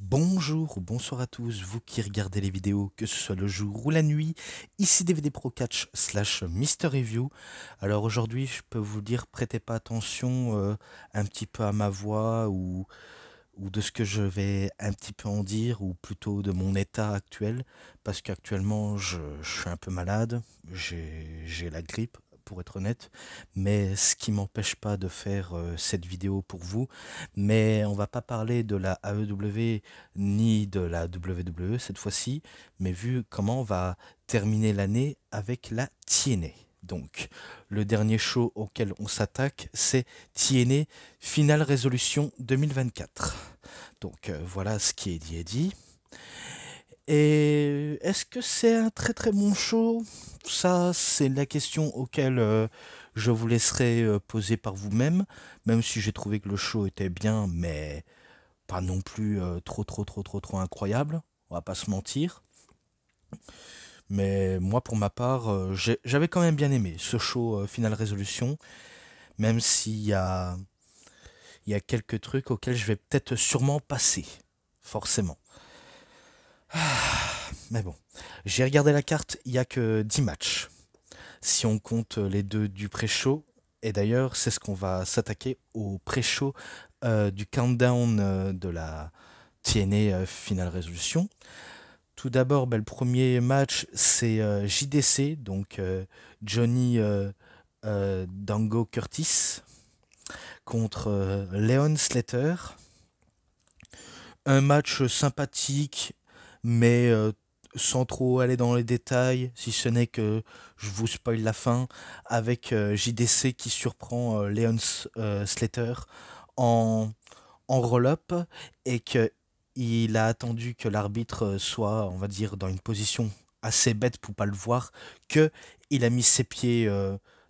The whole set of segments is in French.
Bonjour ou bonsoir à tous, vous qui regardez les vidéos, que ce soit le jour ou la nuit, ici DVD Pro Catch slash Mister Review. Alors aujourd'hui, je peux vous dire, prêtez pas attention un petit peu à ma voix ou de ce que je vais un petit peu en dire, ou plutôt de mon état actuel, parce qu'actuellement je suis un peu malade, j'ai la grippe pour être honnête, mais ce qui m'empêche pas de faire cette vidéo pour vous. Mais on va pas parler de la AEW ni de la WWE cette fois-ci, mais vu comment on va terminer l'année avec la TNA. Donc, le dernier show auquel on s'attaque, c'est TNA Final Resolution 2024. Donc voilà, ce qui est dit est dit. Et est-ce que c'est un très très bon show? Ça, c'est la question auquel je vous laisserai poser par vous-même, même si j'ai trouvé que le show était bien, mais pas non plus trop incroyable. On va pas se mentir. Mais moi, pour ma part, j'avais quand même bien aimé ce show Final Resolution, même il y a quelques trucs auxquels je vais peut-être sûrement passer, forcément. Mais bon, j'ai regardé la carte, il n'y a que 10 matchs. Si on compte les deux du pré-show, et d'ailleurs, c'est ce qu'on va s'attaquer au pré-show du countdown de la TNA Final Resolution. Tout d'abord, le premier match, c'est JDC, donc Johnny Dango Curtis, contre Leon Slater. Un match sympathique, mais sans trop aller dans les détails, si ce n'est que je vous spoil la fin, avec JDC qui surprend Leon Slater en, en roll-up et que il a attendu que l'arbitre soit, on va dire, dans une position assez bête pour pas le voir, que il a mis ses pieds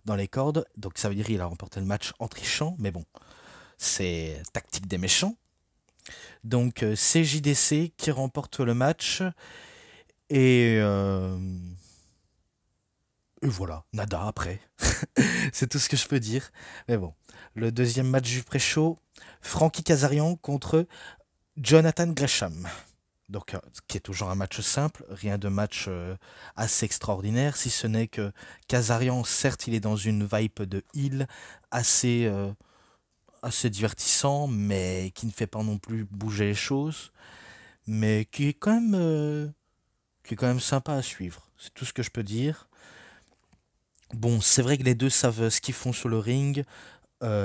dans les cordes, donc ça veut dire qu'il a remporté le match en trichant, mais bon, c'est tactique des méchants. Donc c'est JDC qui remporte le match et, euh, et voilà, nada après. C'est tout ce que je peux dire. Mais bon, le deuxième match du pré-show, Frankie Kazarian contre Jonathan Gresham. Donc, qui est toujours un match simple, rien de match assez extraordinaire, si ce n'est que Kazarian, certes, il est dans une vibe de heal assez, assez divertissant, mais qui ne fait pas non plus bouger les choses, mais qui est quand même sympa à suivre. C'est tout ce que je peux dire. Bon, c'est vrai que les deux savent ce qu'ils font sur le ring,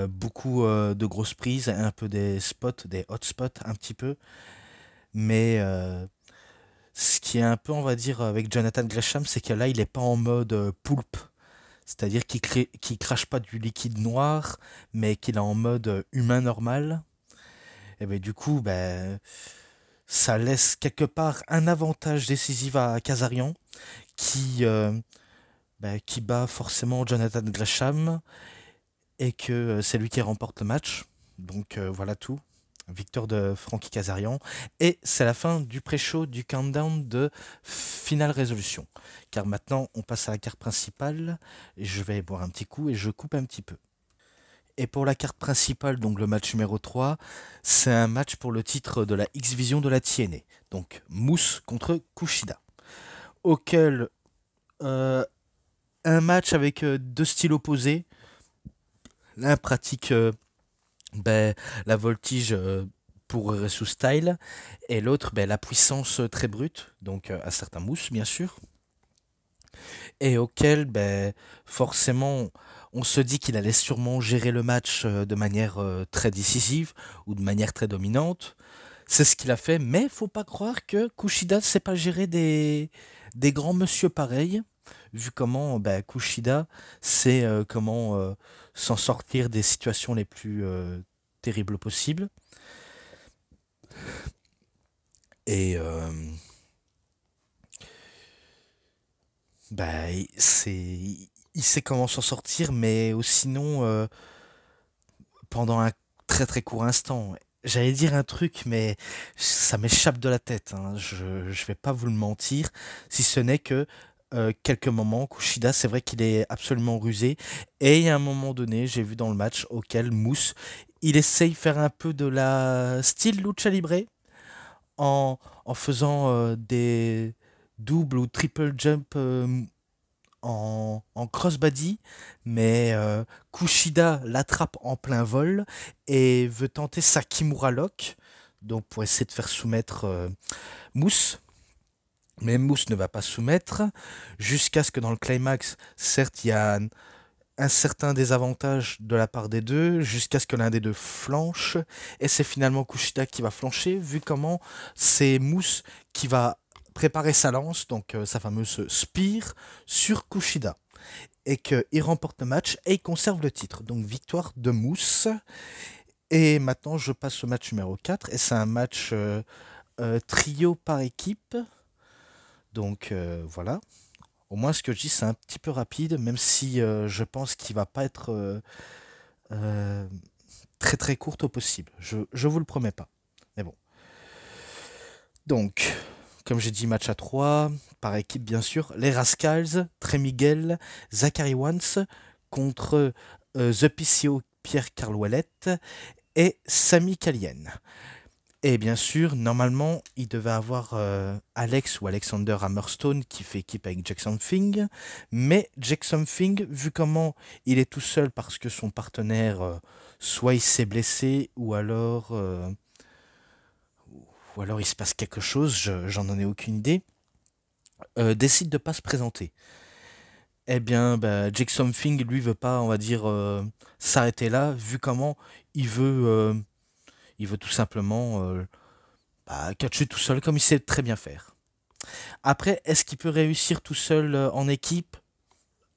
beaucoup de grosses prises, un peu des spots, des hot spots un petit peu, mais ce qui est un peu, on va dire, avec Jonathan Gresham, c'est que là, il est pas en mode poulpe. C'est-à-dire qu'il crache pas du liquide noir, mais qu'il est en mode humain normal. Et ben du coup, ben, ça laisse quelque part un avantage décisif à Kazarian, qui, qui bat forcément Jonathan Gresham, et que c'est lui qui remporte le match. Donc voilà tout. Victoire de Frankie Kazarian. Et c'est la fin du pré-show du countdown de Final Resolution. Car maintenant, on passe à la carte principale. Et je vais boire un petit coup et je coupe un petit peu. Et pour la carte principale, donc le match numéro 3, c'est un match pour le titre de la X-Vision de la TNA. Donc Moose contre Kushida. Auquel un match avec deux styles opposés. L'un pratique ben, la voltige pour sous style et l'autre la puissance très brute, donc à certains mousses bien sûr, et auquel forcément on se dit qu'il allait sûrement gérer le match de manière très décisive ou de manière très dominante. C'est ce qu'il a fait, mais faut pas croire que Kushida ne sait pas gérer des grands monsieur pareils, vu comment Kushida sait comment s'en sortir des situations les plus terribles possibles. Et il sait comment s'en sortir, mais sinon pendant un très très court instant. J'allais dire un truc, mais ça m'échappe de la tête, hein. Je vais pas vous le mentir, si ce n'est que quelques moments, Kushida, c'est vrai qu'il est absolument rusé. Et il y a un moment donné, j'ai vu dans le match auquel Moose, il essaye de faire un peu de la style lucha libre en faisant des double ou triple jump en crossbody, mais Kushida l'attrape en plein vol et veut tenter sa Kimura Lock, donc pour essayer de faire soumettre Mousse. Mais Mousse ne va pas soumettre, jusqu'à ce que dans le climax, certes, il y a un certain désavantage de la part des deux, jusqu'à ce que l'un des deux flanche, et c'est finalement Kushida qui va flancher, vu comment c'est Mousse qui va préparer sa lance, donc sa fameuse Spear, sur Kushida, et qu'il remporte le match et il conserve le titre. Donc victoire de Mousse, et maintenant je passe au match numéro 4, et c'est un match trio par équipe, donc voilà. Au moins, ce que je dis, c'est un petit peu rapide, même si je pense qu'il va pas être euh, très très courte au possible. Je vous le promets pas. Mais bon. Donc, comme j'ai dit, match à 3, par équipe bien sûr. Les Rascals, Trey Miguel, Zachary Wans contre The PCO Pierre-Carl Ouellette et Sami Callienne. Et bien sûr, normalement, il devait avoir Alex ou Alexander Hammerstone qui fait équipe avec Jackson Fing. Mais Jackson Fing, vu comment il est tout seul parce que son partenaire, soit il s'est blessé ou alors il se passe quelque chose, j'en ai aucune idée, décide de pas se présenter. Eh bien, bah, Jackson Fing, lui, veut pas, on va dire, s'arrêter là, vu comment il veut, euh, il veut tout simplement catcher tout seul, comme il sait très bien faire. Après, est-ce qu'il peut réussir tout seul en équipe?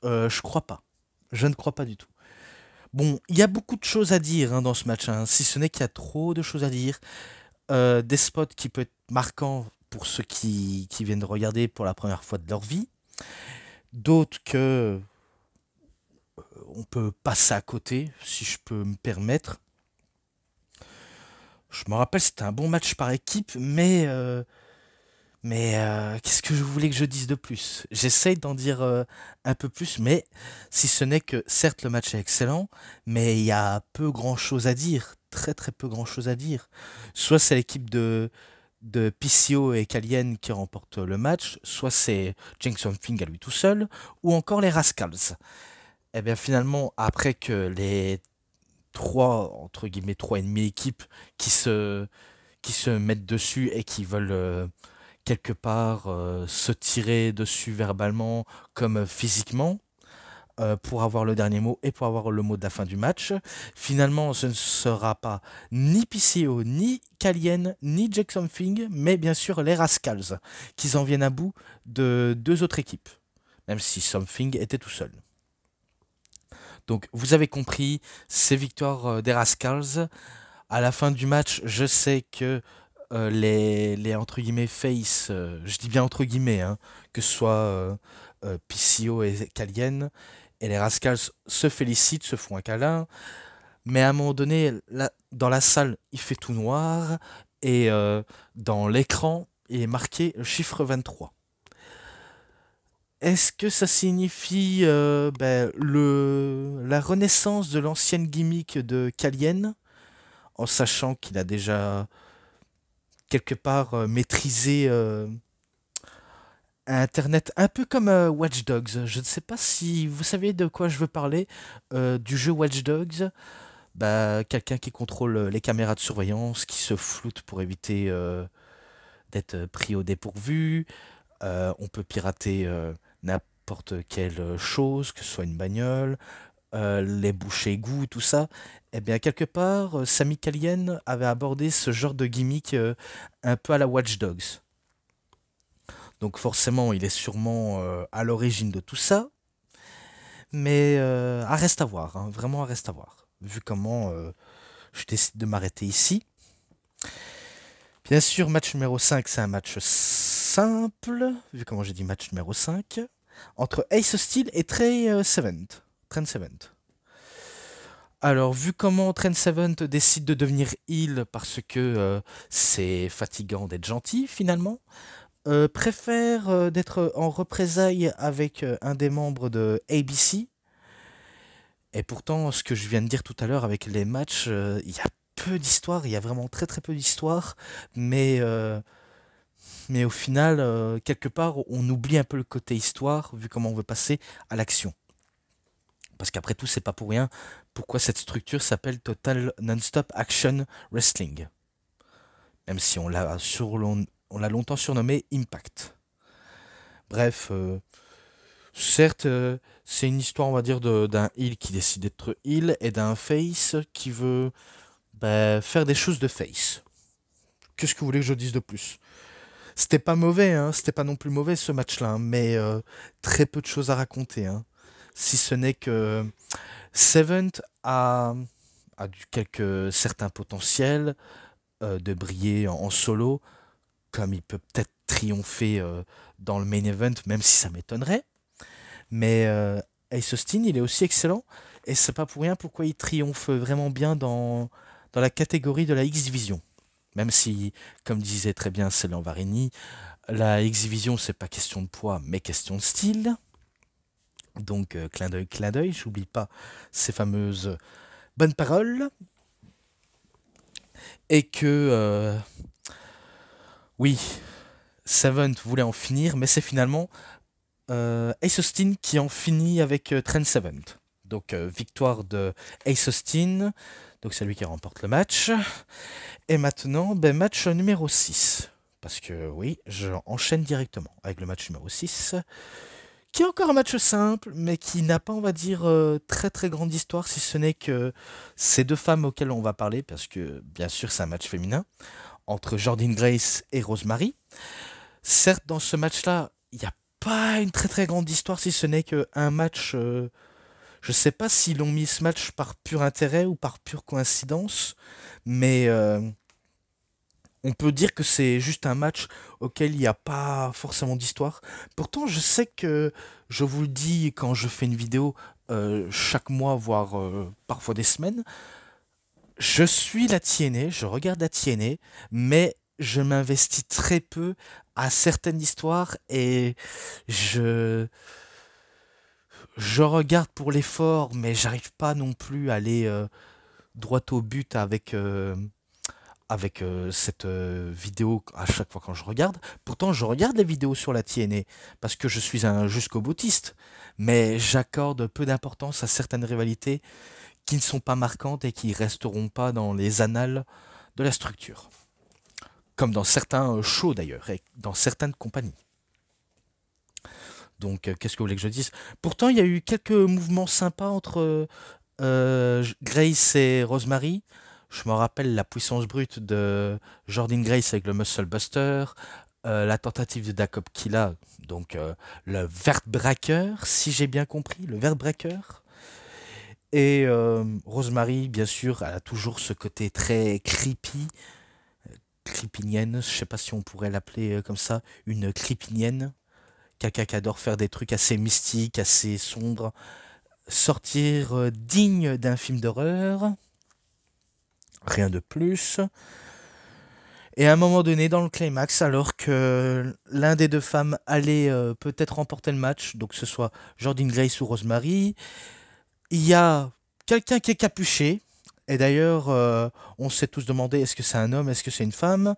Je crois pas. Je ne crois pas du tout. Bon, il y a beaucoup de choses à dire dans ce match, hein, si ce n'est qu'il y a trop de choses à dire. Des spots qui peuvent être marquants pour ceux qui viennent de regarder pour la première fois de leur vie. D'autres que on peut passer à côté, si je peux me permettre. Je me rappelle, c'était un bon match par équipe, mais qu'est-ce que je voulais que je dise de plus? J'essaye d'en dire un peu plus, mais si ce n'est que, certes, le match est excellent, mais il y a peu grand-chose à dire. Très très peu grand-chose à dire. Soit c'est l'équipe de PCO et Kalien qui remporte le match, soit c'est Jackson Fing à lui tout seul, ou encore les Rascals. Et bien finalement, après que les trois, entre guillemets, trois ennemis équipes qui se mettent dessus et qui veulent quelque part se tirer dessus verbalement comme physiquement pour avoir le dernier mot et pour avoir le mot de la fin du match. Finalement, ce ne sera pas ni PCO, ni Kalien, ni Jack Something, mais bien sûr les Rascals, qui en viennent à bout de deux autres équipes, même si Something était tout seul. Donc vous avez compris, c'est victoire des Rascals. À la fin du match, je sais que les entre guillemets face, je dis bien entre guillemets, hein, que ce soit PCO et Kalien, et les Rascals se félicitent, se font un câlin, mais à un moment donné, là, dans la salle, il fait tout noir, et dans l'écran, il est marqué le chiffre 23. Est-ce que ça signifie la renaissance de l'ancienne gimmick de Kalien, en sachant qu'il a déjà quelque part maîtrisé Internet, un peu comme Watch Dogs. Je ne sais pas si vous savez de quoi je veux parler, du jeu Watch Dogs. Bah, quelqu'un qui contrôle les caméras de surveillance, qui se floute pour éviter d'être pris au dépourvu. On peut pirater n'importe quelle chose, que ce soit une bagnole, les bouches égouts, tout ça. Eh bien, quelque part, Sami Callihan avait abordé ce genre de gimmick un peu à la Watch Dogs. Donc forcément, il est sûrement à l'origine de tout ça. Mais à reste à voir, hein, vraiment à reste à voir. Vu comment je décide de m'arrêter ici. Bien sûr, match numéro 5, c'est un match simple. Vu comment j'ai dit match numéro 5. Entre Ace Steel et Trent Seventh. Alors, vu comment Trent Seventh décide de devenir heal parce que c'est fatigant d'être gentil finalement, préfère d'être en représailles avec un des membres de ABC. Et pourtant, ce que je viens de dire tout à l'heure avec les matchs, il y a peu d'histoire, il y a vraiment très très peu d'histoire, mais, euh, mais au final, quelque part, on oublie un peu le côté histoire, vu comment on veut passer à l'action. Parce qu'après tout, c'est pas pour rien pourquoi cette structure s'appelle Total Non-Stop Action Wrestling. Même si on l'a longtemps surnommé Impact. Bref, certes, c'est une histoire, on va dire, d'un heel qui décide d'être heel et d'un face qui veut faire des choses de face. Qu'est-ce que vous voulez que je dise de plus? C'était pas mauvais, hein, c'était pas non plus mauvais ce match-là, hein, mais très peu de choses à raconter, hein. Si ce n'est que Seventh a quelques certains potentiels de briller en solo, comme il peut peut-être triompher dans le main event, même si ça m'étonnerait. Mais Ace Austin, il est aussi excellent, et c'est pas pour rien pourquoi il triomphe vraiment bien dans la catégorie de la X-Division. Même si, comme disait très bien Célan Varini, la X-Division, c'est pas question de poids, mais question de style. Donc, clin d'œil, j'oublie pas ces fameuses bonnes paroles. Et que, oui, Seventh voulait en finir, mais c'est finalement Ace Austin qui en finit avec Trent Seventh. Donc, victoire de Ace Austin. Donc, c'est lui qui remporte le match. Et maintenant, match numéro 6. Parce que oui, je enchaîne directement avec le match numéro 6, qui est encore un match simple, mais qui n'a pas, on va dire, très très grande histoire, si ce n'est que ces deux femmes auxquelles on va parler, parce que bien sûr c'est un match féminin, entre Jordynne Grace et Rosemary. Certes, dans ce match-là, il n'y a pas une très très grande histoire, si ce n'est qu'un match... je sais pas s'ils ont mis ce match par pur intérêt ou par pure coïncidence, mais on peut dire que c'est juste un match auquel il n'y a pas forcément d'histoire. Pourtant, je sais que je vous le dis quand je fais une vidéo chaque mois, voire parfois des semaines, je suis la TNA, je regarde la TNA, mais je m'investis très peu à certaines histoires et je, je regarde pour l'effort, mais j'arrive pas non plus à aller droit au but avec cette vidéo à chaque fois quand je regarde. Pourtant, je regarde les vidéos sur la TNA parce que je suis un jusqu'au boutiste, mais j'accorde peu d'importance à certaines rivalités qui ne sont pas marquantes et qui resteront pas dans les annales de la structure. Comme dans certains shows d'ailleurs, et dans certaines compagnies. Donc, qu'est-ce que vous voulez que je dise? Pourtant, il y a eu quelques mouvements sympas entre Grace et Rosemary. Je me rappelle la puissance brute de Jordynne Grace avec le Muscle Buster, la tentative de Dakop Killa, donc le Vertbreaker, si j'ai bien compris, le Vertbreaker. Et Rosemary, bien sûr, elle a toujours ce côté très creepy, creepinienne, je sais pas si on pourrait l'appeler comme ça, une creepinienne, quelqu'un qui adore faire des trucs assez mystiques, assez sombres, sortir digne d'un film d'horreur, rien de plus. Et à un moment donné, dans le climax, alors que l'un des deux femmes allait peut-être remporter le match, donc que ce soit Jordynne Grace ou Rosemary, il y a quelqu'un qui est capuché. Et d'ailleurs, on s'est tous demandé est-ce que c'est un homme, est-ce que c'est une femme,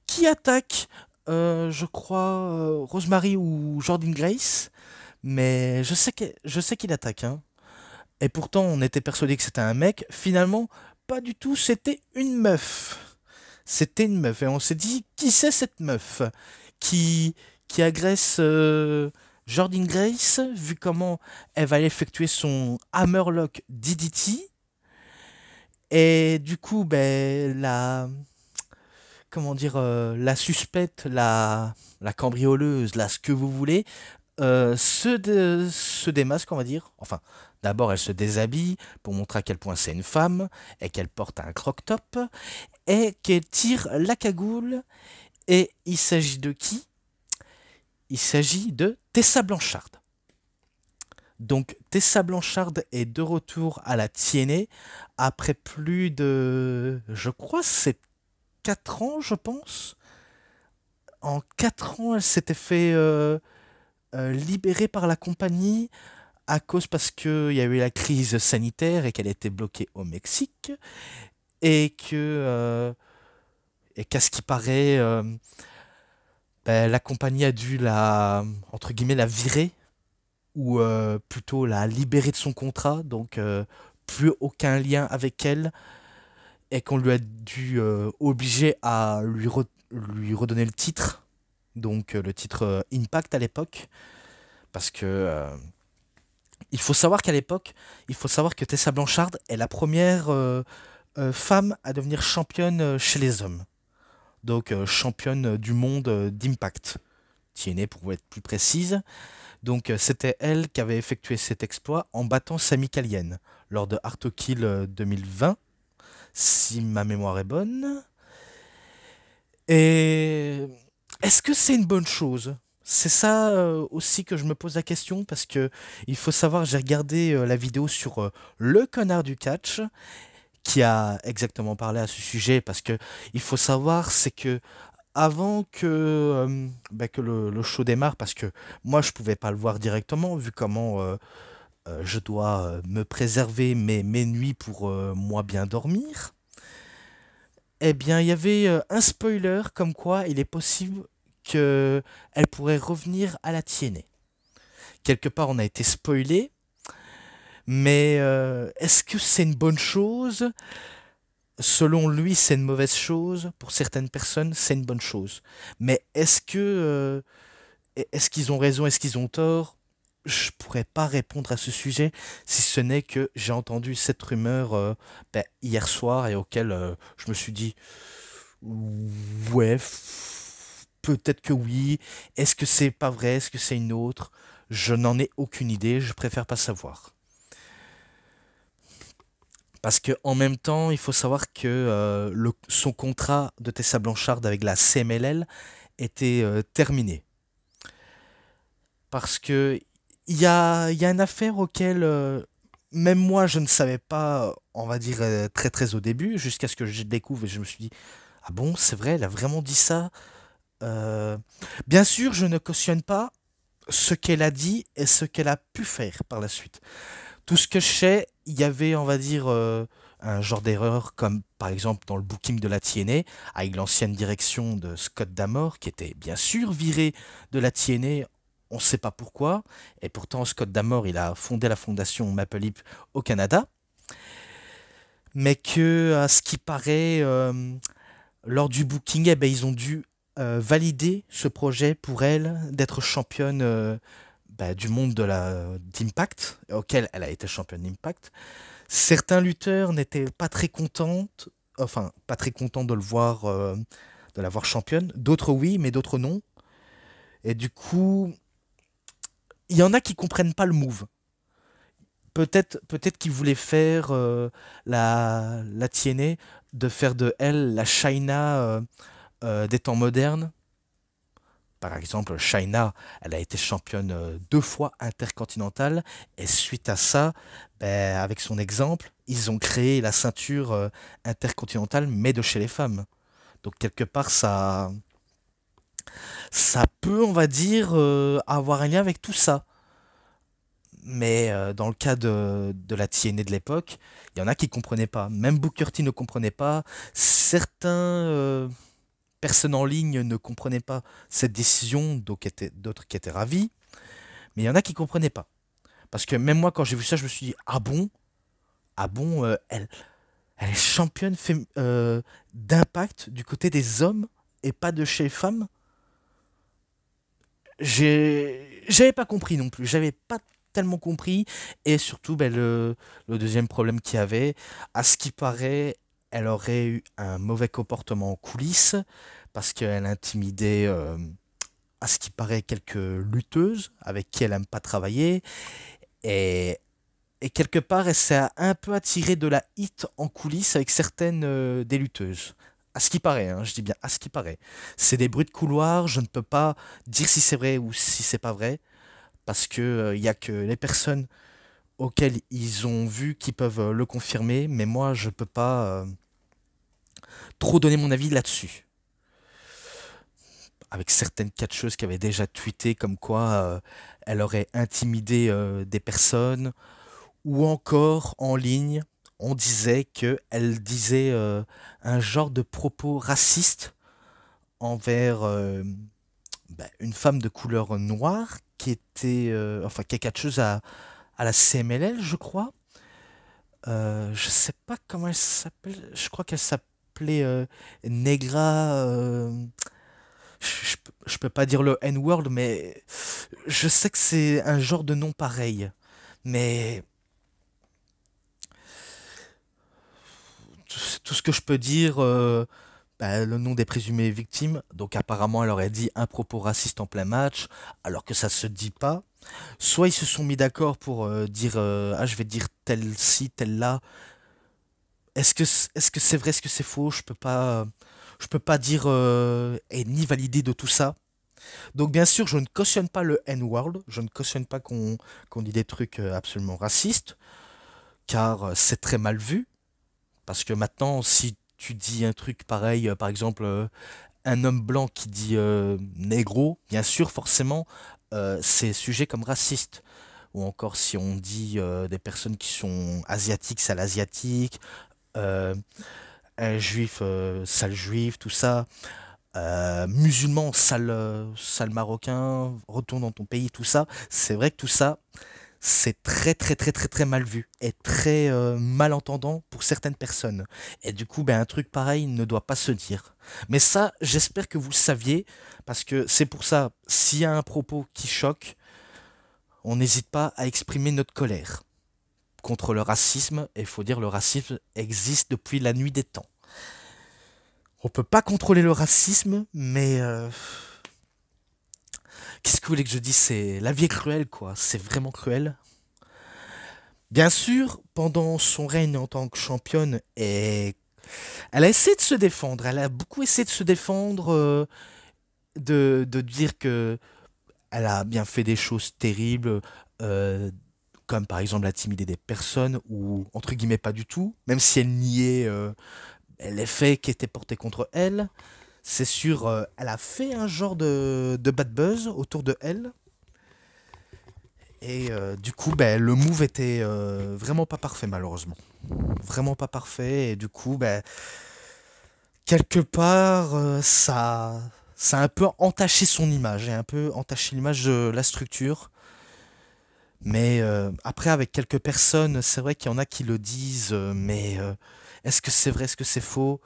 qui attaque, je crois, Rosemary ou Jordynne Grace. Mais je sais qu'il attaque, hein. Et pourtant, on était persuadé que c'était un mec. Finalement, pas du tout, c'était une meuf. C'était une meuf. Et on s'est dit, qui c'est cette meuf qui, qui agresse Jordynne Grace, vu comment elle va effectuer son Hammerlock DDT. Et du coup, comment dire, la suspecte, la cambrioleuse, ce que vous voulez, se démasque, on va dire. Enfin, d'abord, elle se déshabille pour montrer à quel point c'est une femme et qu'elle porte un croc-top et qu'elle tire la cagoule. Et il s'agit de qui? Il s'agit de Tessa Blanchard. Donc, Tessa Blanchard est de retour à la TNA après plus de, je crois, c'est 4 ans, je pense. En 4 ans, elle s'était fait libérer par la compagnie à cause parce qu'il y a eu la crise sanitaire et qu'elle était bloquée au Mexique. et et qu'à ce qui paraît, ben, la compagnie a dû la, entre guillemets, la virer ou plutôt la libérer de son contrat, donc plus aucun lien avec elle, et qu'on lui a dû obliger à lui redonner le titre, donc le titre Impact à l'époque, parce que il faut savoir qu'à l'époque, il faut savoir que Tessa Blanchard est la première femme à devenir championne chez les hommes, donc championne du monde d'Impact. TNA pour être plus précise. Donc c'était elle qui avait effectué cet exploit en battant Sami Callihan lors de Hard to Kill 2020, si ma mémoire est bonne. Et est-ce que c'est une bonne chose? C'est ça aussi que je me pose la question parce que il faut savoir, j'ai regardé la vidéo sur le connard du catch qui a exactement parlé à ce sujet parce que il faut savoir c'est que avant que, bah, que le show démarre, parce que moi je pouvais pas le voir directement vu comment je dois me préserver mes nuits pour moi bien dormir, eh bien il y avait un spoiler comme quoi il est possible que elle pourrait revenir à la TNA. Quelque part on a été spoilé, mais est-ce que c'est une bonne chose? Selon lui, c'est une mauvaise chose. Pour certaines personnes, c'est une bonne chose. Mais est-ce qu'ils ont raison, est-ce qu'ils ont tort? Je pourrais pas répondre à ce sujet si ce n'est que j'ai entendu cette rumeur ben, hier soir et auquel je me suis dit ouais, peut-être que oui. Est-ce que c'est pas vrai? Est-ce que c'est une autre? Je n'en ai aucune idée. Je préfère pas savoir. Parce que en même temps, il faut savoir que son contrat de Tessa Blanchard avec la CMLL était terminé. Parce que il y a une affaire auquel même moi je ne savais pas, on va dire très très au début, jusqu'à ce que je découvre et je me suis dit, ah bon, c'est vrai, elle a vraiment dit ça. Euh, Bien sûr, je ne cautionne pas ce qu'elle a dit et ce qu'elle a pu faire par la suite. Tout ce que je sais, il y avait, on va dire, un genre d'erreur, comme par exemple dans le booking de la TNA, avec l'ancienne direction de Scott Damore, qui était bien sûr viré de la TNA, on ne sait pas pourquoi, et pourtant Scott Damore, il a fondé la fondation Maple Leaf au Canada, mais que, à ce qui paraît, lors du booking, eh ben, ils ont dû valider ce projet pour elle d'être championne bah, du monde d'Impact, auquel elle a été championne d'Impact. Certains lutteurs n'étaient pas très contents, enfin pas très contents de le voir, de la voir championne. D'autres oui, mais d'autres non. Et du coup, il y en a qui comprennent pas le move. Peut-être qu'ils voulaient faire la TNA, de faire de elle la China des temps modernes. Par exemple, Shaina, elle a été championne deux fois intercontinentale. Et suite à ça, ben, avec son exemple, ils ont créé la ceinture intercontinentale, mais de chez les femmes. Donc quelque part, ça peut, on va dire, avoir un lien avec tout ça. Mais dans le cas de la TNA de l'époque, il y en a qui ne comprenaient pas. Même Booker T ne comprenait pas. Certains personnes en ligne ne comprenaient pas cette décision, d'autres qui étaient ravis. Mais il y en a qui ne comprenaient pas. Parce que même moi, quand j'ai vu ça, je me suis dit, ah bon, elle est championne d'impact du côté des hommes et pas de chez les femmes. J'avais pas compris non plus. J'avais pas tellement compris. Et surtout, ben, le deuxième problème qu'il y avait, à ce qui paraît, elle aurait eu un mauvais comportement en coulisses parce qu'elle intimidait, à ce qui paraît, quelques lutteuses avec qui elle n'aime pas travailler. Et, et quelque part, elle s'est un peu attirée de la hit en coulisses avec certaines des lutteuses. À ce qui paraît, hein, je dis bien à ce qui paraît. C'est des bruits de couloir, je ne peux pas dire si c'est vrai ou si c'est pas vrai, parce que il y a que les personnes auxquelles ils ont vu qui peuvent le confirmer, mais moi je peux pas trop donner mon avis là-dessus. Avec certaines catcheuses qui avaient déjà tweeté comme quoi elle aurait intimidé des personnes, ou encore en ligne, on disait qu'elle disait un genre de propos racistes envers une femme de couleur noire qui était, enfin, qui est catcheuse à la CMLL, je crois. Je sais pas comment elle s'appelle. Je crois qu'elle s'appelait Negra. Je peux pas dire le N-word, mais je sais que c'est un genre de nom pareil. Mais c'est tout ce que je peux dire. Le nom des présumées victimes. Donc apparemment, elle aurait dit un propos raciste en plein match, alors que ça se dit pas. Soit ils se sont mis d'accord pour dire ah, je vais dire tel ci, tel là. Est-ce que c'est vrai, est-ce que c'est faux? Je peux pas dire et ni valider de tout ça. Donc bien sûr, je ne cautionne pas le N-word, je ne cautionne pas qu'on dit des trucs absolument racistes, car c'est très mal vu. Parce que maintenant, si tu dis un truc pareil, par exemple, un homme blanc qui dit négro, bien sûr, forcément, c'est sujet comme raciste. Ou encore si on dit des personnes qui sont asiatiques, sale asiatique, euh, un juif, sale juif, tout ça. Musulman, sale, sale marocain, retourne dans ton pays, tout ça. C'est vrai que tout ça, c'est très très très très très mal vu et très malentendant pour certaines personnes. Et du coup, un truc pareil ne doit pas se dire. Mais ça, j'espère que vous le saviez, parce que c'est pour ça, s'il y a un propos qui choque, on n'hésite pas à exprimer notre colère contre le racisme. Et il faut dire, le racisme existe depuis la nuit des temps. On peut pas contrôler le racisme, mais qu'est-ce que vous voulez que je dise? C'est la vie est cruelle, quoi. C'est vraiment cruel. Bien sûr, pendant son règne en tant que championne, elle a essayé de se défendre. Elle a beaucoup essayé de se défendre, de dire que elle a bien fait des choses terribles, euh, comme par exemple intimider des personnes, ou entre guillemets pas du tout, même si elle niait les faits qui étaient portés contre elle. C'est sûr, elle a fait un genre de bad buzz autour de elle. Et du coup, le move était vraiment pas parfait, malheureusement. Vraiment pas parfait. Et du coup, quelque part, ça a un peu entaché son image et un peu entaché l'image de la structure. Mais après, avec quelques personnes, c'est vrai qu'il y en a qui le disent, mais est-ce que c'est vrai, est-ce que c'est faux?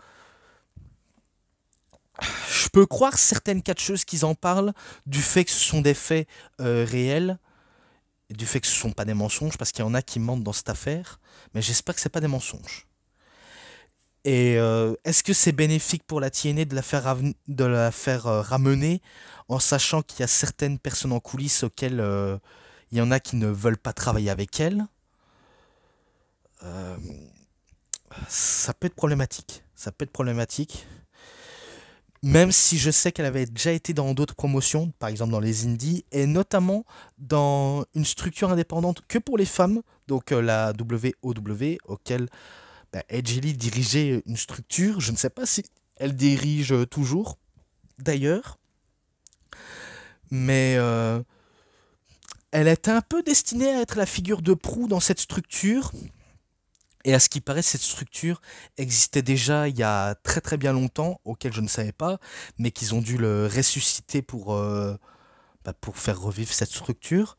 Je peux croire certaines catcheuses qui en parlent du fait que ce sont des faits réels, et du fait que ce ne sont pas des mensonges, parce qu'il y en a qui mentent dans cette affaire, mais j'espère que ce pas des mensonges. Et est-ce que c'est bénéfique pour la TNA de la faire ramener, en sachant qu'il y a certaines personnes en coulisses auxquelles il y en a qui ne veulent pas travailler avec elle? Euh, Ça peut être problématique. Ça peut être problématique. Même si je sais qu'elle avait déjà été dans d'autres promotions, par exemple dans les indies, et notamment dans une structure indépendante que pour les femmes, donc la WOW, auquel Edge Lee dirigeait une structure. Je ne sais pas si elle dirige toujours, d'ailleurs, mais elle était un peu destinée à être la figure de proue dans cette structure. Et à ce qui paraît, cette structure existait déjà il y a très très bien longtemps, auquel je ne savais pas, mais qu'ils ont dû le ressusciter pour faire revivre cette structure,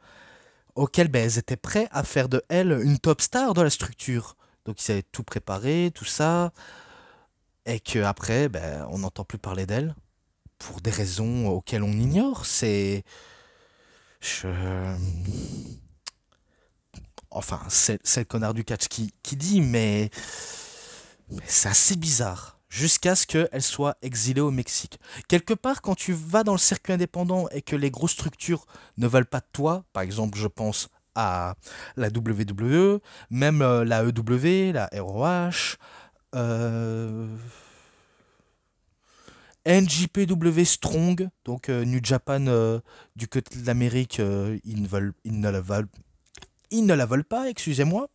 auquel elles étaient prêts à faire de elle une top star dans la structure. Donc ils avaient tout préparé, tout ça, et qu'après, on n'entend plus parler d'elle, pour des raisons auxquelles on ignore. Je... Enfin, c'est le connard du catch qui dit, mais c'est assez bizarre. Jusqu'à ce qu'elle soit exilée au Mexique. Quelque part, quand tu vas dans le circuit indépendant et que les grosses structures ne veulent pas de toi, par exemple, je pense à la WWE, même la EW, la ROH, NJPW Strong, donc New Japan du côté de l'Amérique, ils ne la veulent pas, excusez-moi.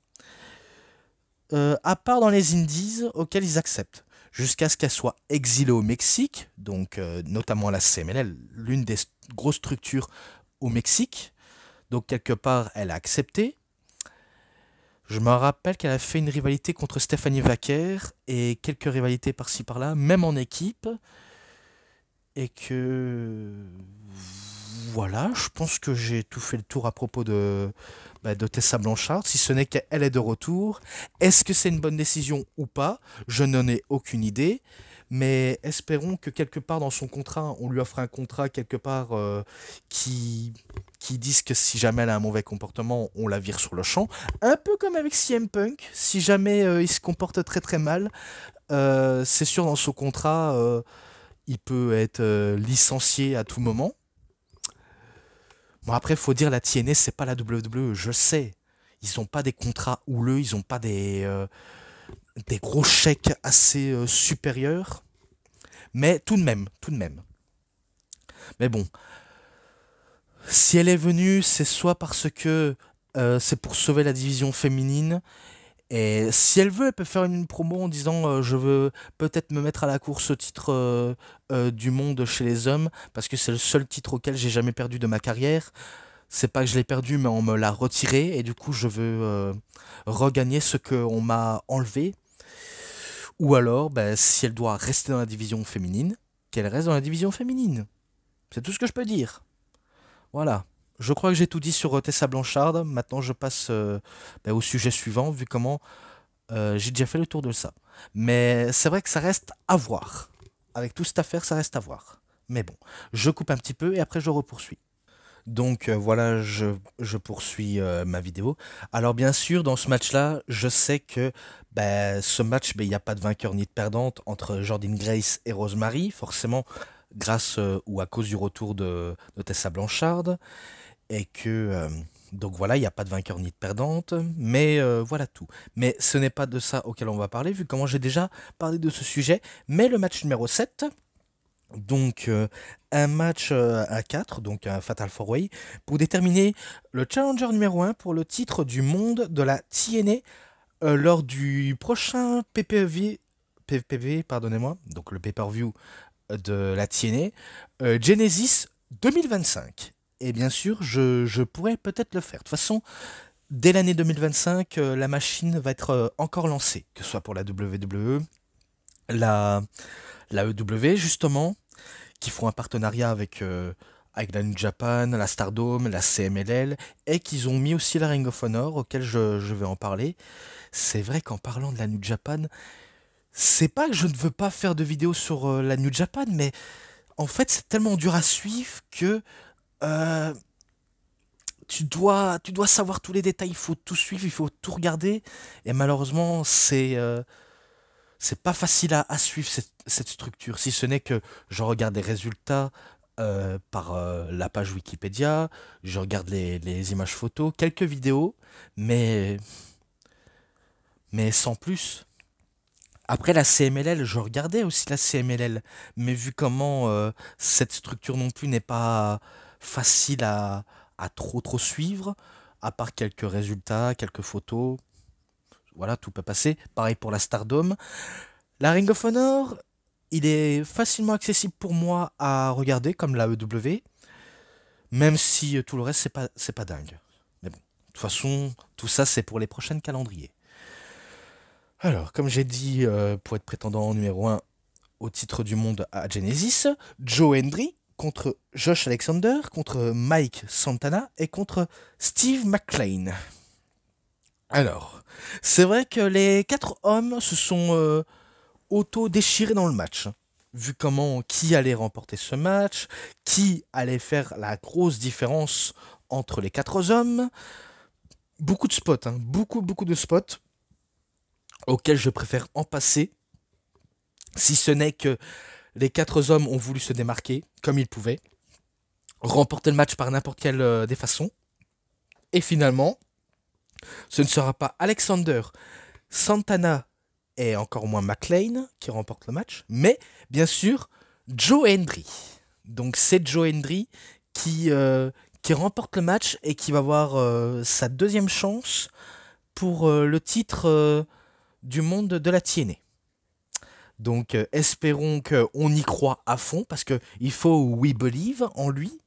À part dans les indies auxquels ils acceptent. Jusqu'à ce qu'elle soit exilée au Mexique, donc notamment à la CMLL, l'une des grosses structures au Mexique. Donc quelque part, elle a accepté. Je me rappelle qu'elle a fait une rivalité contre Stephanie Wacker et quelques rivalités par-ci par-là, même en équipe. Et que voilà, je pense que j'ai tout fait le tour à propos de Tessa Blanchard, si ce n'est qu'elle est de retour. Est-ce que c'est une bonne décision ou pas? Je n'en ai aucune idée. Mais espérons que quelque part dans son contrat, on lui offre un contrat quelque part qui, qui dise que si jamais elle a un mauvais comportement, on la vire sur le champ. Un peu comme avec CM Punk, si jamais il se comporte très très mal, c'est sûr dans son contrat, il peut être licencié à tout moment. Bon, après, faut dire, la TNA, c'est pas la WWE, je sais. Ils ont pas des contrats houleux, ils ont pas des gros chèques assez supérieurs. Mais tout de même, tout de même. Mais bon, si elle est venue, c'est soit parce que c'est pour sauver la division féminine. Et si elle veut, elle peut faire une promo en disant je veux peut-être me mettre à la course au titre du monde chez les hommes, parce que c'est le seul titre auquel j'ai jamais perdu de ma carrière. C'est pas que je l'ai perdu, mais on me l'a retiré, et du coup je veux regagner ce qu'on m'a enlevé. Ou alors, ben, si elle doit rester dans la division féminine, qu'elle reste dans la division féminine. C'est tout ce que je peux dire. Voilà. Je crois que j'ai tout dit sur Tessa Blanchard. Maintenant, je passe ben, au sujet suivant, vu comment j'ai déjà fait le tour de ça. Mais c'est vrai que ça reste à voir. Avec toute cette affaire, ça reste à voir. Mais bon, je coupe un petit peu et après je repoursuis. Donc voilà, je poursuis ma vidéo. Alors bien sûr, dans ce match-là, je sais que ben, ce match, ben, il n'y a pas de vainqueur ni de perdante entre Jordynne Grace et Rosemary, forcément grâce ou à cause du retour de Tessa Blanchard. Et que donc voilà, il n'y a pas de vainqueur ni de perdante, mais voilà tout. Mais ce n'est pas de ça auquel on va parler, vu comment j'ai déjà parlé de ce sujet. Mais le match numéro 7, donc un match à 4, donc un Fatal 4-Way, pour déterminer le challenger numéro 1 pour le titre du monde de la TNA lors du prochain PPV, pardonnez-moi, donc le pay-per-view de la TNA, Genesis 2025. Et bien sûr, je pourrais peut-être le faire. De toute façon, dès l'année 2025, la machine va être encore lancée, que ce soit pour la WWE, la EW justement, qui font un partenariat avec la New Japan, la Stardom, la CMLL, et qu'ils ont mis aussi la Ring of Honor, auquel je vais en parler. C'est vrai qu'en parlant de la New Japan, c'est pas que je ne veux pas faire de vidéo sur la New Japan, mais en fait c'est tellement dur à suivre que euh, tu dois savoir tous les détails, il faut tout suivre, il faut tout regarder, et malheureusement c'est pas facile à suivre cette structure, si ce n'est que je regarde les résultats par la page Wikipédia, je regarde les images photos, quelques vidéos, mais, mais sans plus. Après la CMLL, je regardais aussi la CMLL, mais vu comment cette structure non plus n'est pas facile à trop suivre, à part quelques résultats, quelques photos, voilà, tout peut passer. Pareil pour la Stardom. La Ring of Honor, il est facilement accessible pour moi à regarder, comme la EW, même si tout le reste, c'est pas dingue. Mais bon, de toute façon, tout ça, c'est pour les prochains calendriers. Alors, comme j'ai dit, pour être prétendant numéro 1 au titre du monde à Genesis, Joe Hendry contre Josh Alexander, contre Mike Santana et contre Steve McLean. Alors, c'est vrai que les 4 hommes se sont auto-déchirés dans le match. Vu comment, qui allait remporter ce match, qui allait faire la grosse différence entre les 4 hommes. Beaucoup de spots, hein, beaucoup de spots auxquels je préfère en passer. Si ce n'est que les 4 hommes ont voulu se démarquer comme ils pouvaient, remporter le match par n'importe quelle des façons. Et finalement, ce ne sera pas Alexander, Santana et encore moins McLean qui remportent le match, mais bien sûr Joe Hendry. Donc c'est Joe Hendry qui remporte le match et qui va avoir sa deuxième chance pour le titre du monde de la TNA. Donc espérons qu'on y croit à fond, parce qu'il faut we believe en lui.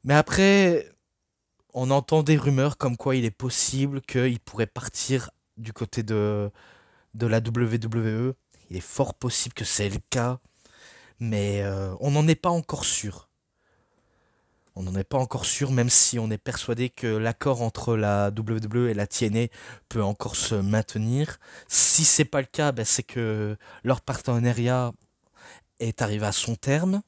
Mais après, On entend des rumeurs comme quoi il est possible qu'il pourrait partir du côté de la WWE. Il est fort possible que c'est le cas, mais on n'en est pas encore sûr. On n'en est pas encore sûr, même si on est persuadé que l'accord entre la WWE et la TNA peut encore se maintenir. Si c'est pas le cas, ben, c'est que leur partenariat est arrivé à son terme.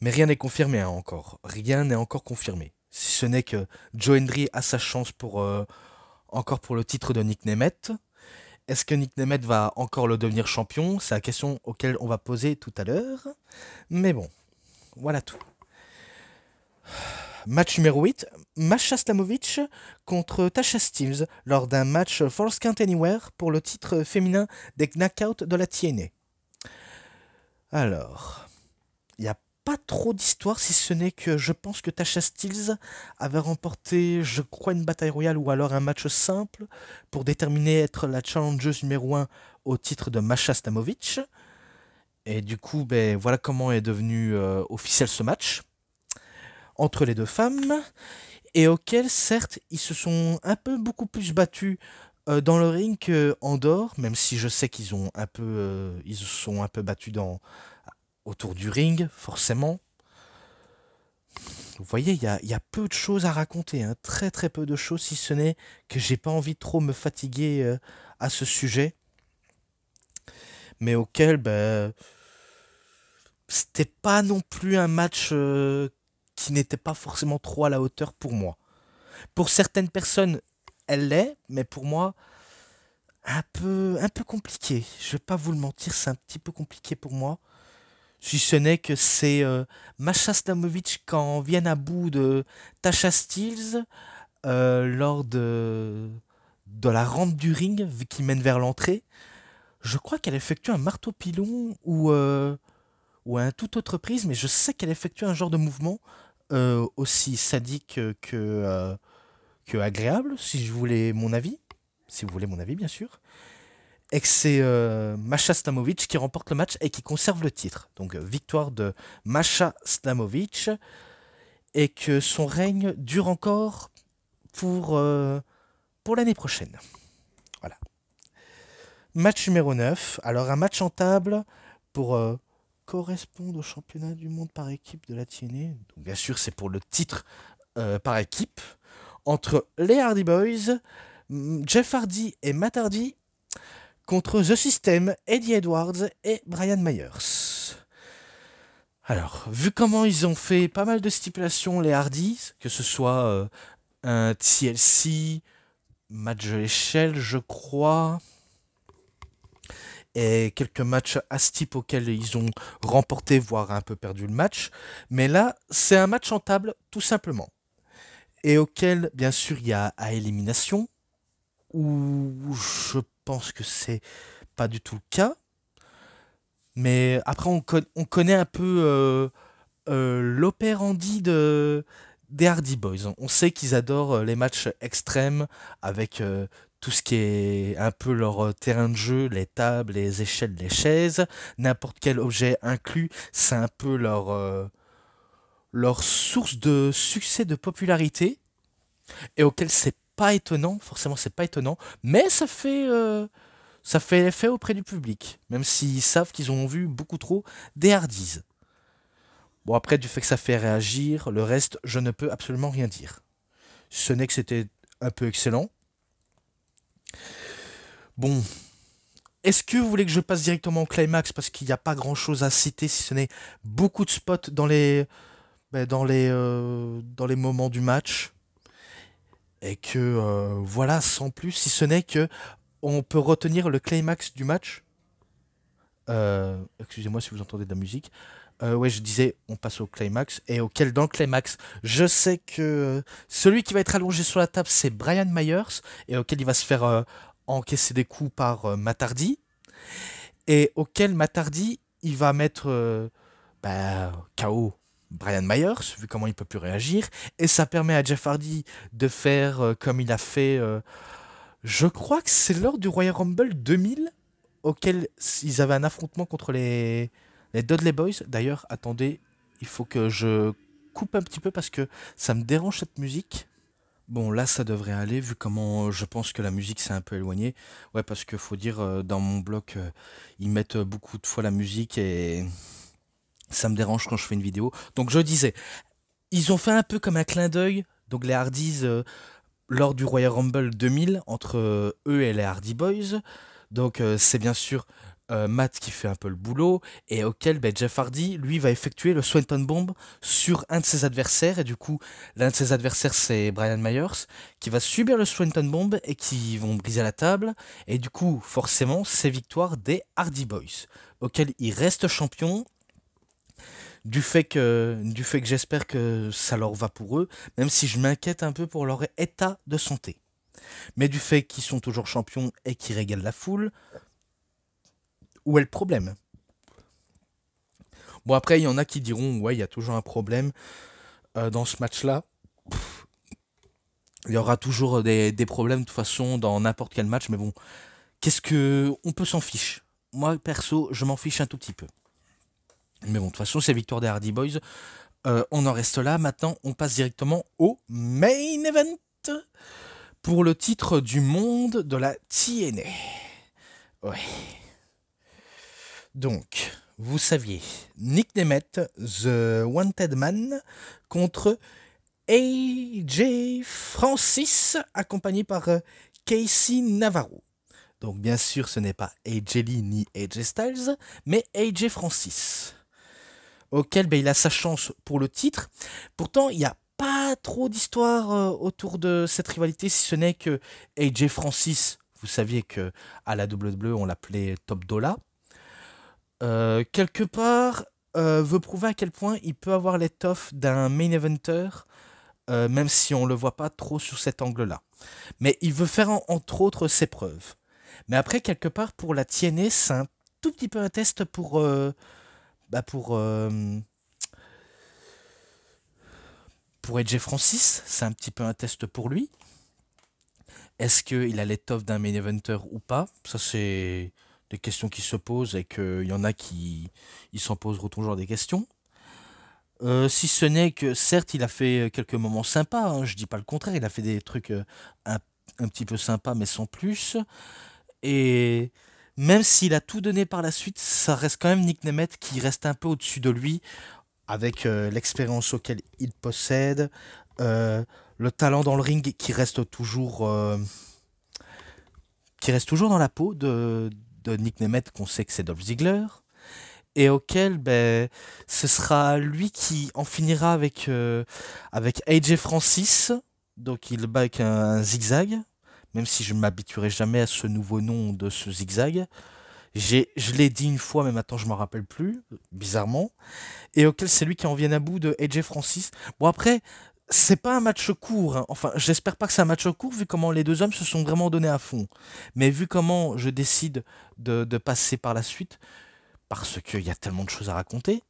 Mais rien n'est confirmé hein, encore. Rien n'est encore confirmé. Si ce n'est que Joe Hendry a sa chance pour encore pour le titre de Nick Nemeth. Est-ce que Nick Nemeth va encore le devenir champion? C'est la question auquel on va poser tout à l'heure. Mais bon, voilà tout. Match numéro 8, Masha Slamovich contre Tasha Steelz lors d'un match Falls Count Anywhere pour le titre féminin des Knockouts de la TNA. Alors, il n'y a pas trop d'histoire si ce n'est que je pense que Tasha Steelz avait remporté, je crois, une bataille royale ou alors un match simple pour déterminer être la challengeuse numéro 1 au titre de Masha Slamovich. Et du coup, ben, voilà comment est devenu officiel ce match entre les deux femmes, et auquel, certes, ils se sont un peu beaucoup plus battus dans le ring qu'en dehors, même si je sais qu'ils ont un peu, ils se sont un peu battus autour du ring, forcément. Vous voyez, il y a peu de choses à raconter, hein, très très peu de choses, si ce n'est que j'ai pas envie de trop me fatiguer à ce sujet, mais auquel, ben, c'était pas non plus un match qui n'était pas forcément trop à la hauteur pour moi. Pour certaines personnes, elle l'est, mais pour moi, un peu compliqué. Je vais pas vous le mentir, c'est un petit peu compliqué pour moi. Si ce n'est que c'est Masha Slamovich quand viennent à bout de Tasha Steelz lors de la rampe du ring qui mène vers l'entrée. Je crois qu'elle effectue un marteau pilon ou un tout autre prise, mais je sais qu'elle effectue un genre de mouvement aussi sadique que agréable, si je voulais mon avis. Si vous voulez mon avis, bien sûr. Et que c'est Masha Slamovich qui remporte le match et qui conserve le titre. Donc victoire de Masha Slamovich et que son règne dure encore pour l'année prochaine. Voilà. Match numéro 9. Alors un match en table pour correspondre au championnat du monde par équipe de la TNA. Donc bien sûr c'est pour le titre par équipe entre les Hardy Boys, Jeff Hardy et Matt Hardy contre The System, Eddie Edwards et Brian Myers. Alors, vu comment ils ont fait pas mal de stipulations, les Hardys, que ce soit un TLC, match de l'échelle, je crois, et quelques matchs à ce type auxquels ils ont remporté, voire un peu perdu le match, mais là, c'est un match en table, tout simplement, et auquel, bien sûr, il y a à élimination, où je pense que c'est pas du tout le cas. Mais après, on connaît un peu l'opérandi des Hardy Boys. On sait qu'ils adorent les matchs extrêmes avec tout ce qui est un peu leur terrain de jeu, les tables, les échelles, les chaises, n'importe quel objet inclus. C'est un peu leur source de succès, de popularité, et auquel c'est pas étonnant, forcément c'est pas étonnant, mais ça fait effet auprès du public, même s'ils savent qu'ils ont vu beaucoup trop des Hardys. Bon, après, du fait que ça fait réagir, le reste, je ne peux absolument rien dire. Ce n'est que c'était un peu excellent. Bon, est-ce que vous voulez que je passe directement au climax parce qu'il n'y a pas grand-chose à citer, si ce n'est beaucoup de spots dans les moments du match et que voilà, sans plus, si ce n'est que on peut retenir le climax du match. Excusez-moi si vous entendez de la musique. Ouais, je disais, on passe au climax. Et auquel, dans le climax, je sais que celui qui va être allongé sur la table, c'est Brian Myers. Et auquel il va se faire encaisser des coups par Matt Hardy. Et auquel Matt Hardy, il va mettre KO Brian Myers, vu comment il peut plus réagir. Et ça permet à Jeff Hardy de faire comme il a fait. Je crois que c'est lors du Royal Rumble 2000 auquel ils avaient un affrontement contre les Dudley Boys. D'ailleurs, attendez, il faut que je coupe un petit peu parce que ça me dérange cette musique. Bon, là, ça devrait aller, vu comment je pense que la musique s'est un peu éloignée. Ouais, parce que faut dire, dans mon bloc, ils mettent beaucoup de fois la musique et ça me dérange quand je fais une vidéo. Donc, je disais, ils ont fait un peu comme un clin d'œil, donc les Hardys, lors du Royal Rumble 2000, entre eux et les Hardy Boys. Donc, c'est bien sûr Matt qui fait un peu le boulot, et auquel ben, Jeff Hardy, lui, va effectuer le Swanton Bomb sur un de ses adversaires, et du coup, l'un de ses adversaires, c'est Brian Myers, qui va subir le Swanton Bomb, et qui vont briser la table, et du coup, forcément, c'est victoire des Hardy Boys, auquel il reste champion, du fait que j'espère que ça leur va pour eux, même si je m'inquiète un peu pour leur état de santé. Mais du fait qu'ils sont toujours champions et qu'ils régalent la foule, où est le problème? Bon, après, il y en a qui diront, ouais, il y a toujours un problème dans ce match-là. Il y aura toujours des problèmes de toute façon dans n'importe quel match, mais bon, qu'est-ce que... On peut s'en fiche. Moi, perso, je m'en fiche un tout petit peu. Mais bon, de toute façon, c'est victoire des Hardy Boys. On en reste là. Maintenant, on passe directement au main event pour le titre du monde de la TNA. Ouais. Donc, vous saviez, Nick Nemeth, The Wanted Man, contre AJ Francis, accompagné par Casey Navarro. Donc, bien sûr, ce n'est pas AJ Lee ni AJ Styles, mais AJ Francis, auquel ben, il a sa chance pour le titre. Pourtant, il n'y a pas trop d'histoire autour de cette rivalité, si ce n'est que AJ Francis, vous saviez que à la WWE, on l'appelait Top Dollar. Quelque part, veut prouver à quel point il peut avoir l'étoffe d'un main eventer, même si on le voit pas trop sur cet angle-là. Mais il veut faire entre autres ses preuves. Mais après, quelque part, pour la TNA, c'est un tout petit peu un test pour AJ Francis. C'est un petit peu un test pour lui. Est-ce qu'il a l'étoffe d'un main eventer ou pas? Ça, c'est des questions qui se posent et qu'il y en a qui s'en poseront toujours des questions. Si ce n'est que, certes, il a fait quelques moments sympas, hein, je dis pas le contraire, il a fait des trucs un petit peu sympas, mais sans plus. Et même s'il a tout donné par la suite, ça reste quand même Nick Nemeth qui reste un peu au-dessus de lui, avec l'expérience auquel il possède, euh, le talent dans le ring qui reste toujours dans la peau de Nick Nemeth, qu'on sait que c'est Dolph Ziggler, et auquel ben, ce sera lui qui en finira avec AJ Francis. Donc il bat avec un zigzag, même si je ne m'habituerai jamais à ce nouveau nom de ce zigzag. Je l'ai dit une fois, mais maintenant je m'en rappelle plus, bizarrement. Et auquel c'est lui qui en vient à bout de AJ Francis. Bon après, c'est pas un match court, hein. Enfin, j'espère pas que c'est un match court, vu comment les deux hommes se sont vraiment donnés à fond. Mais vu comment je décide de passer par la suite, parce qu'il y a tellement de choses à raconter,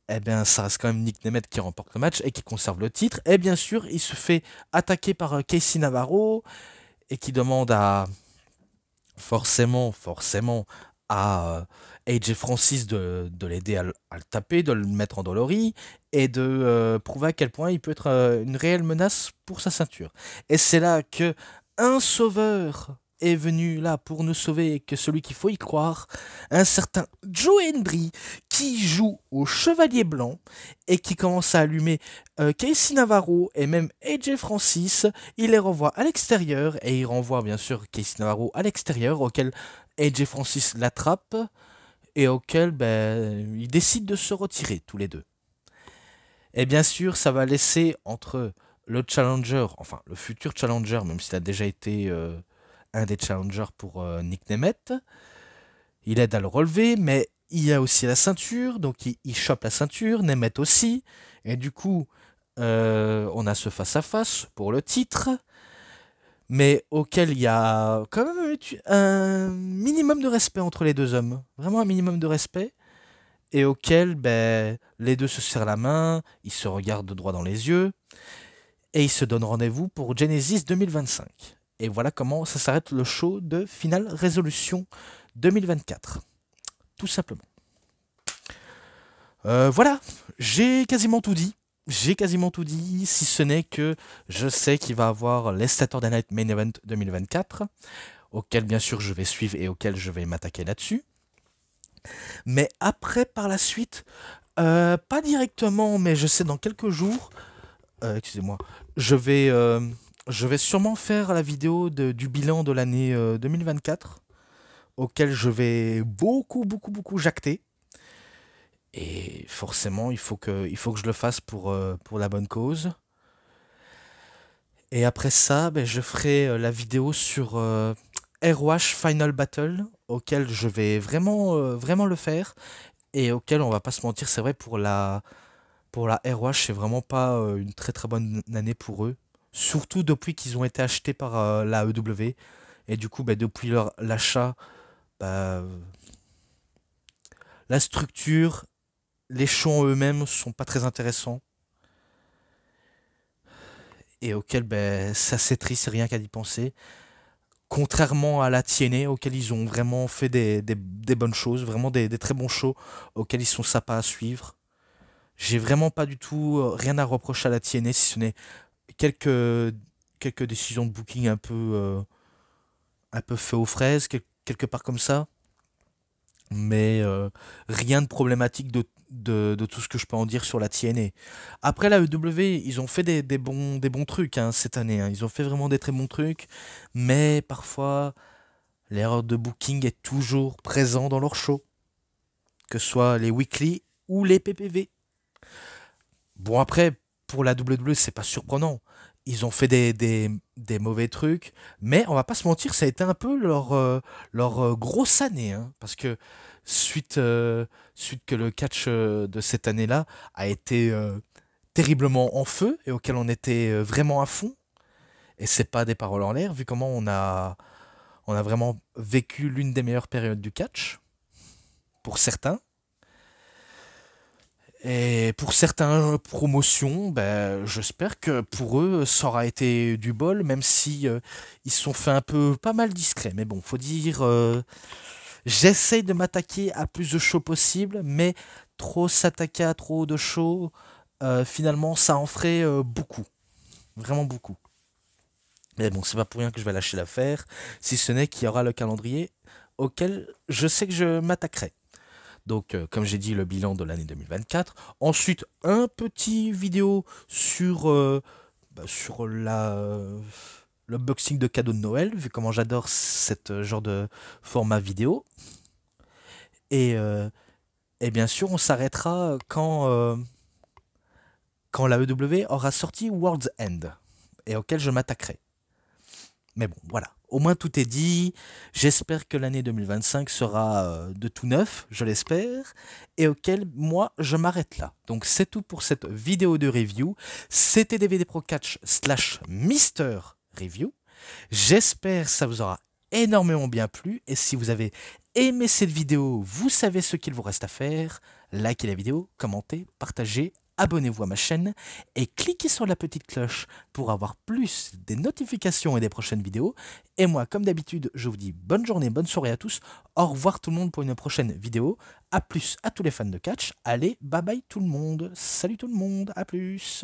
eh bien, ça reste quand même Nick Nemeth qui remporte le match et qui conserve le titre. Et bien sûr, il se fait attaquer par Casey Navarro et qui demande forcément, à AJ Francis de l'aider à le taper, de le mettre en dolorie et de prouver à quel point il peut être une réelle menace pour sa ceinture. Et c'est là que un sauveur est venu là pour nous sauver, et que celui qu'il faut y croire, un certain Joe Hendry, qui joue au Chevalier Blanc et qui commence à allumer Casey Navarro et même AJ Francis. Il les renvoie à l'extérieur et il renvoie bien sûr Casey Navarro à l'extérieur, auquel AJ Francis l'attrape et auquel ben, ils décident de se retirer tous les deux. Et bien sûr, ça va laisser entre le challenger, enfin le futur challenger, même s'il a déjà été un des challengers pour Nick Nemeth, il aide à le relever, mais il y a aussi la ceinture, donc il chope la ceinture, Nemeth aussi, et du coup, on a ce face-à-face pour le titre, mais auquel il y a quand même un minimum de respect entre les deux hommes, vraiment un minimum de respect, et auquel ben, les deux se serrent la main, ils se regardent droit dans les yeux, et ils se donnent rendez-vous pour Genesis 2025. Et voilà comment ça s'arrête le show de Final Resolution 2024. Tout simplement. Voilà, j'ai quasiment tout dit. j'ai quasiment tout dit, si ce n'est que je sais qu'il va avoir les Saturday Night Main Event 2024, auquel bien sûr je vais suivre et auquel je vais m'attaquer là-dessus. Mais après, par la suite, pas directement, mais je sais dans quelques jours, excusez-moi, je vais, euh, je vais sûrement faire la vidéo du bilan de l'année 2024, auquel je vais beaucoup jacter. Et forcément, il faut que je le fasse pour la bonne cause. Et après ça, ben, je ferai la vidéo sur ROH Final Battle, auquel je vais vraiment le faire. Et auquel on va pas se mentir, c'est vrai, pour la ROH, c'est vraiment pas une très bonne année pour eux. Surtout depuis qu'ils ont été achetés par la EW. Et du coup, ben, depuis l'achat, bah, la structure, les shows eux-mêmes sont pas très intéressants. Et auquel ben, ça c'est triste, rien qu'à y penser. Contrairement à la TNA, auquel ils ont vraiment fait des bonnes choses, vraiment des très bons shows, auxquels ils sont sympas à suivre. J'ai vraiment pas du tout rien à reprocher à la TNA, si ce n'est quelques décisions de booking un peu fait aux fraises, quelque part comme ça. Mais rien de problématique de tout ce que je peux en dire sur la TNA. Après la EW, ils ont fait des bons trucs hein, cette année. Hein. Ils ont fait vraiment des très bons trucs. Mais parfois, l'erreur de booking est toujours présente dans leur show. Que ce soit les weekly ou les PPV. Bon après, pour la WWE, c'est pas surprenant. Ils ont fait des mauvais trucs. Mais on va pas se mentir, ça a été un peu leur grosse année. Hein, parce que suite que le catch de cette année-là a été terriblement en feu et auquel on était vraiment à fond. Et c'est pas des paroles en l'air, vu comment on a vraiment vécu l'une des meilleures périodes du catch, pour certains. Et pour certaines promotions, ben, j'espère que pour eux, ça aura été du bol, même si ils se sont fait un peu pas mal discrets. Mais bon, faut dire, j'essaye de m'attaquer à plus de shows possible, mais trop s'attaquer à trop de shows, finalement, ça en ferait beaucoup, vraiment beaucoup. Mais bon, c'est pas pour rien que je vais lâcher l'affaire, si ce n'est qu'il y aura le calendrier auquel je sais que je m'attaquerai. Donc, comme j'ai dit, le bilan de l'année 2024. Ensuite, un petit vidéo sur l'unboxing de cadeaux de Noël, vu comment j'adore ce genre de format vidéo. Et bien sûr, on s'arrêtera quand la EW aura sorti World's End, et auquel je m'attaquerai. Mais bon, voilà. Au moins tout est dit. J'espère que l'année 2025 sera de tout neuf, je l'espère, et auquel moi je m'arrête là. Donc c'est tout pour cette vidéo de review. C'était DVD Pro Catch / Mister Review. J'espère que ça vous aura énormément bien plu. Et si vous avez aimé cette vidéo, vous savez ce qu'il vous reste à faire. Likez la vidéo, commentez, partagez, abonnez-vous à ma chaîne et cliquez sur la petite cloche pour avoir plus des notifications et des prochaines vidéos. Et moi, comme d'habitude, je vous dis bonne journée, bonne soirée à tous. Au revoir tout le monde pour une prochaine vidéo. A plus à tous les fans de catch. Allez, bye bye tout le monde. Salut tout le monde, à plus.